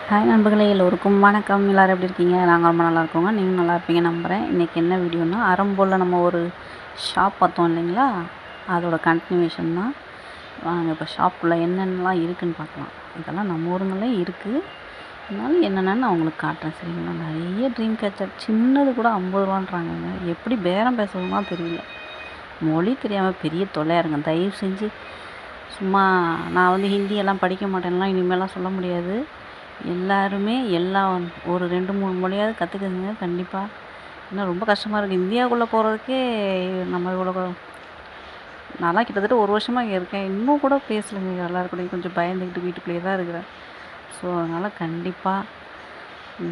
Hi நண்பர்களே, எல்லோருக்கும் வணக்கம். எல்லோரும் எப்படி இருக்கீங்க? நாங்கள் ரொம்ப நல்லா இருக்கோங்க. நீங்களும் நல்லா இருப்பீங்க நம்புகிறேன். இன்றைக்கி என்ன வீடியோனா, அறம்போலில் நம்ம ஒரு ஷாப் பார்த்தோம் இல்லைங்களா, அதோட கண்டினியூஷன் தான். வாங்க இப்போ ஷாப்புக்குள்ளே என்னென்னலாம் இருக்குதுன்னு பார்க்கலாம். இதெல்லாம் நம்ம ஊருங்களே இருக்குது. அதனால என்னென்னு நான் உங்களுக்கு காட்டுறேன் சரிங்களா. நிறைய ட்ரீம் கேச்சர் சின்னது கூட 50 ரூபான்றாங்கங்க. எப்படி பேரம் பேசுறதுலாம் தெரியல. மொழி தெரியாமல் பெரிய தொல்லையாக இருங்க. தயவு செஞ்சு சும்மா நான் ஹிந்தியெல்லாம் படிக்க மாட்டேன்லாம் இனிமேலாம் சொல்ல முடியாது. எல்லாருமே ஒரு 2, 3 மொழியாவது கற்றுக்குங்க கண்டிப்பாக. ஏன்னா ரொம்ப கஷ்டமாக இருக்குது. இந்தியாவுக்குள்ளே போகிறதுக்கே நம்ம இவ்வளோ நான்லாம் கிட்டத்தட்ட 1 வருஷமாக இங்கே இருக்கேன். இன்னும் கூட பேசலைங்க எல்லாருக்கூடையும். கொஞ்சம் பயந்துக்கிட்டு வீட்டுக்குள்ளேயே தான் இருக்கிறேன். ஸோ அதனால் கண்டிப்பாக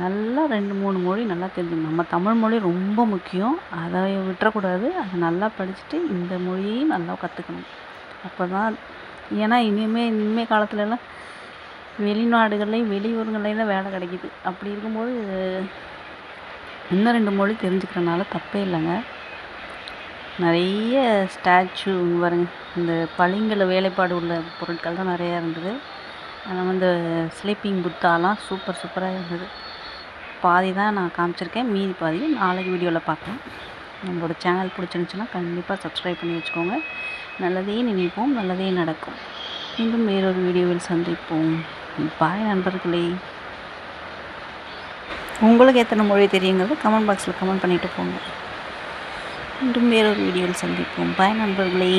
நல்லா 2, 3 மொழி நல்லா தெரிஞ்சுக்கணும். நம்ம தமிழ் மொழி ரொம்ப முக்கியம். அதை விட்டுறக்கூடாது. அதை நல்லா படிச்சுட்டு இந்த மொழியையும் நல்லா கற்றுக்கணும். அப்போ தான் ஏன்னா இனிமேல் காலத்துலலாம் வெளிநாடுகள்லேயும் வெளியூருங்கள்லேயும் தான் வேலை கிடைக்கிது. அப்படி இருக்கும்போது இன்னும் 2 மொழி தெரிஞ்சுக்கிறனால தப்பே இல்லைங்க. நிறைய ஸ்டாச்சு பாருங்க, இந்த பளிங்கில் வேலைப்பாடு உள்ள பொருட்கள் தான் நிறையா இருந்தது. அதில் இந்த ஸ்லீப்பிங் புத்தாலாம் சூப்பராக இருந்தது. பாதி தான் நான் காமிச்சிருக்கேன், மீதி பாதி நாளைக்கு வீடியோவில் பார்க்கலாம். நம்மளோட சேனல் பிடிச்சிருந்துச்சுன்னா கண்டிப்பாக சப்ஸ்கிரைப் பண்ணி வச்சுக்கோங்க. நல்லதே நினைப்போம், நல்லதே நடக்கும். மீண்டும் வேறொரு வீடியோவில் சந்திப்போம். பாய் நண்பர்களே. உங்களுக்கு எத்தனை மொழி தெரியுங்கிறது கமெண்ட் பாக்ஸில் கமெண்ட் பண்ணிவிட்டு போங்க. மீண்டும் வேறொரு வீடியோவில் சந்திப்போம். பாய் நண்பர்களே.